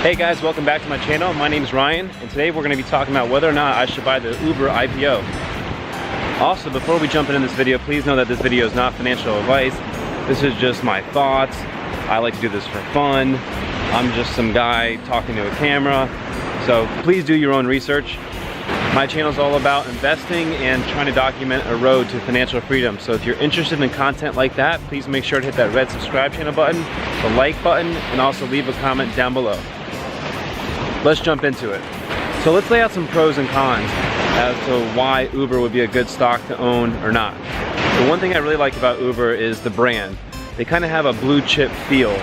Hey guys, welcome back to my channel. My name is Ryan, and today we're going to be talking about whether or not I should buy the Uber IPO. Also, before we jump into this video, please know that this video is not financial advice. This is just my thoughts. I like to do this for fun. I'm just some guy talking to a camera. So please do your own research. My channel is all about investing and trying to document a road to financial freedom. So if you're interested in content like that, please make sure to hit that red subscribe channel button, the like button, and also leave a comment down below. Let's jump into it. So let's lay out some pros and cons as to why Uber would be a good stock to own or not. The one thing I really like about Uber is the brand. They kind of have a blue chip feel,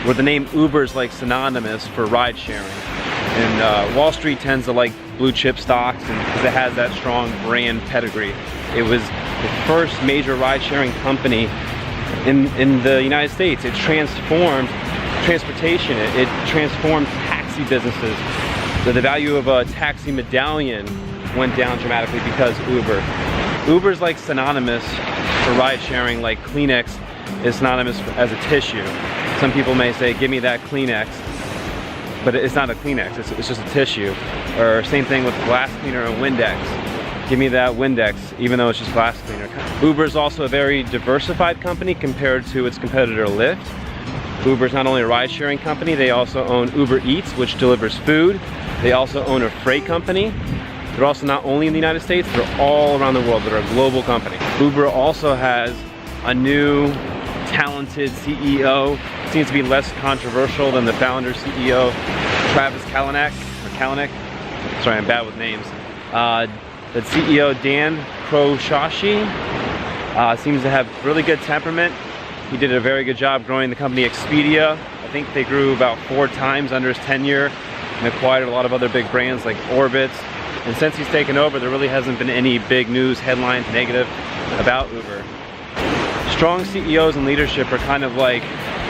where the name Uber is like synonymous for ride sharing. And Wall Street tends to like blue chip stocks because it has that strong brand pedigree. It was the first major ride sharing company in the United States. It transformed transportation. It transformed taxi businesses. So the value of a taxi medallion went down dramatically because Uber. Uber's like synonymous for ride sharing, like Kleenex is synonymous as a tissue. Some people may say, give me that Kleenex, but it's not a Kleenex, it's just a tissue. Or same thing with glass cleaner and Windex. Give me that Windex, even though it's just glass cleaner. Uber is also a very diversified company compared to its competitor Lyft. Uber is not only a ride-sharing company, they also own Uber Eats, which delivers food. They also own a freight company. They're also not only in the United States, they're all around the world. They're a global company. Uber also has a new, talented CEO. Seems to be less controversial than the founder CEO, Travis Kalanick. Sorry, I'm bad with names. The CEO, Dan Croshashi, seems to have really good temperament. He did a very good job growing the company Expedia. I think they grew about 4 times under his tenure and acquired a lot of other big brands like Orbitz. And since he's taken over, there really hasn't been any big news headlines negative about Uber. Strong CEOs and leadership are kind of like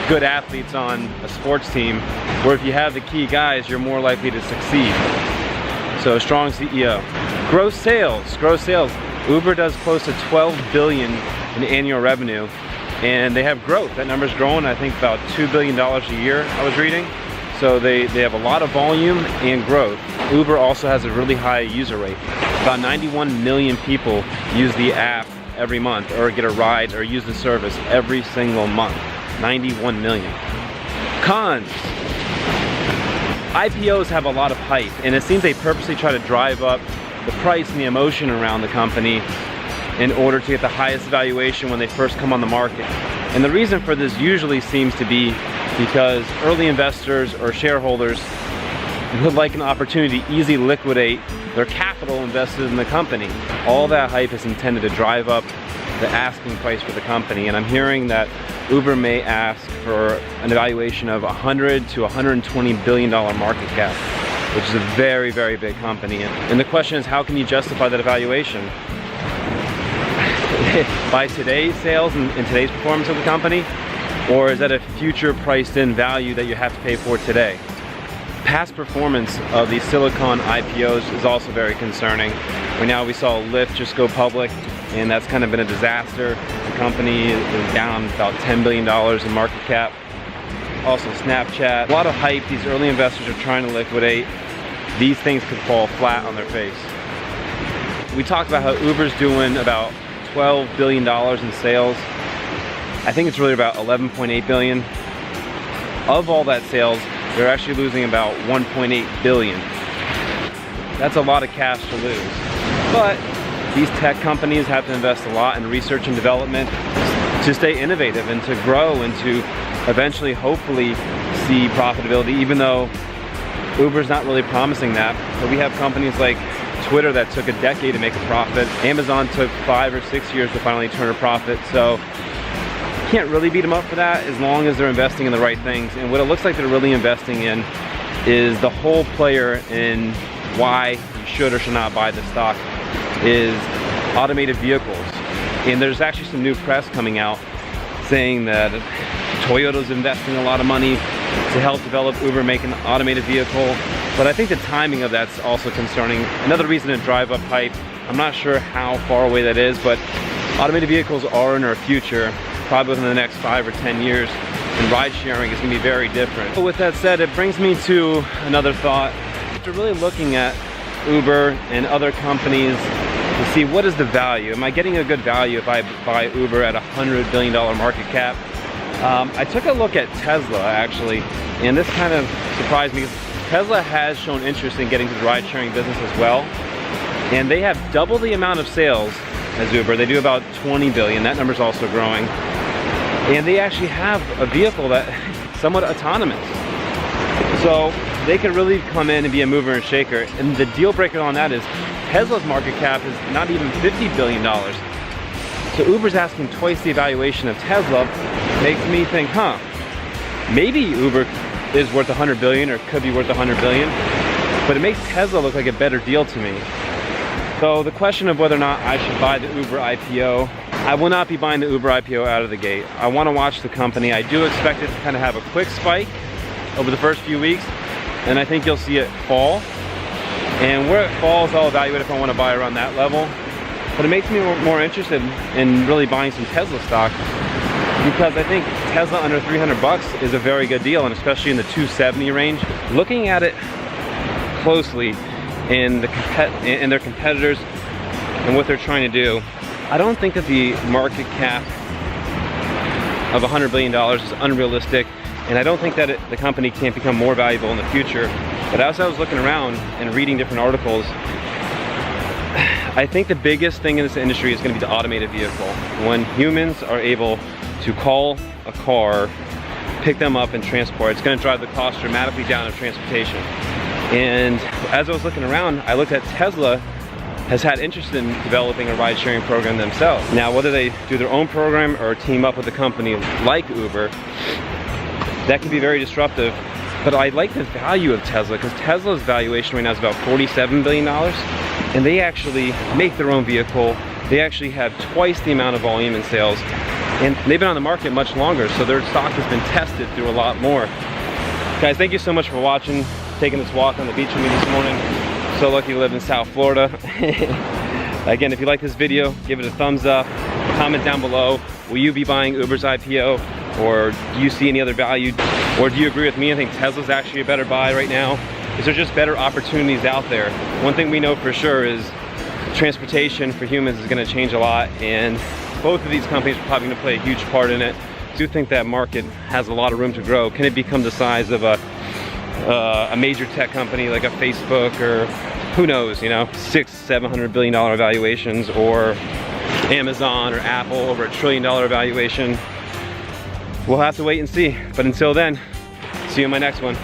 good athletes on a sports team, where if you have the key guys, you're more likely to succeed. So a strong CEO. Gross sales. Uber does close to $12 billion in annual revenue. And they have growth. That number's growing, I think, about $2 billion a year, I was reading. So they have a lot of volume and growth. Uber also has a really high user rate. About 91 million people use the app every month, or get a ride, or use the service every single month. 91 million. Cons. IPOs have a lot of hype, and it seems they purposely try to drive up the price and the emotion around the company in order to get the highest valuation when they first come on the market. And the reason for this usually seems to be because early investors or shareholders would like an opportunity to easily liquidate their capital invested in the company. All that hype is intended to drive up the asking price for the company, and I'm hearing that Uber may ask for an evaluation of $100 to $120 billion market cap, which is a very, very big company. And the question is, how can you justify that evaluation? By today's sales and today's performance of the company, or is that a future priced in value that you have to pay for today? Past performance of these Silicon IPOs is also very concerning. Right now we saw Lyft just go public, and that's kind of been a disaster. The company is down about $10 billion in market cap. Also Snapchat, a lot of hype. These early investors are trying to liquidate. These things could fall flat on their face. We talked about how Uber's doing about $12 billion in sales. I think it's really about 11.8 billion. Of all that sales, they're actually losing about 1.8 billion. That's a lot of cash to lose. But these tech companies have to invest a lot in research and development to stay innovative and to grow and to eventually, hopefully, see profitability, even though Uber's not really promising that. But we have companies like Twitter that took a decade to make a profit. Amazon took 5 or 6 years to finally turn a profit. So you can't really beat them up for that as long as they're investing in the right things. And what it looks like they're really investing in is the whole player in why you should or should not buy the stock is automated vehicles. And there's actually some new press coming out saying that Toyota's investing a lot of money to help develop Uber make an automated vehicle. But I think the timing of that's also concerning. Another reason to drive up hype, I'm not sure how far away that is, but automated vehicles are in our future, probably within the next 5 or 10 years. and ride sharing is gonna be very different. But with that said, it brings me to another thought. After really looking at Uber and other companies to see what is the value. Am I getting a good value if I buy Uber at $100 billion market cap? I took a look at Tesla actually, and this kind of surprised me because Tesla has shown interest in getting to the ride sharing business as well. And they have double the amount of sales as Uber. They do about 20 billion. That number's also growing. And they actually have a vehicle that is somewhat autonomous. So they could really come in and be a mover and shaker. And the deal breaker on that is Tesla's market cap is not even $50 billion. So Uber's asking twice the evaluation of Tesla. Makes me think, maybe Uber is worth 100 billion or could be worth 100 billion, but it makes Tesla look like a better deal to me. So the question of whether or not I should buy the Uber IPO, I will not be buying the Uber IPO out of the gate. I want to watch the company. I do expect it to kind of have a quick spike over the first few weeks, and I think you'll see it fall. And where it falls, I'll evaluate if I want to buy around that level. But it makes me more interested in really buying some Tesla stock, because I think Tesla under 300 bucks is a very good deal, and especially in the 270 range. Looking at it closely in their competitors and what they're trying to do, I don't think that the market cap of $100 billion is unrealistic, and I don't think that the company can't become more valuable in the future. But as I was looking around and reading different articles, I think the biggest thing in this industry is going to be the automated vehicle. When humans are able to call a car, pick them up and transport, it's going to drive the cost dramatically down of transportation. And as I was looking around, I looked at Tesla has had interest in developing a ride sharing program themselves. Now, whether they do their own program or team up with a company like Uber, that could be very disruptive. But I like the value of Tesla, because Tesla's valuation right now is about $47 billion. And they actually make their own vehicle. They actually have twice the amount of volume in sales. And they've been on the market much longer, so their stock has been tested through a lot more. Guys, thank you so much for watching, taking this walk on the beach with me this morning. So lucky to live in South Florida. Again, if you like this video, give it a thumbs up. Comment down below, will you be buying Uber's IPO? Or do you see any other value? Or do you agree with me? I think Tesla's actually a better buy right now. Is there just better opportunities out there? One thing we know for sure is transportation for humans is going to change a lot, and both of these companies are probably going to play a huge part in it. I do think that market has a lot of room to grow. Can it become the size of a major tech company like a Facebook, or who knows, you know, $600–700 billion valuations, or Amazon or Apple over $1 trillion valuation? We'll have to wait and see. But until then, see you in my next one.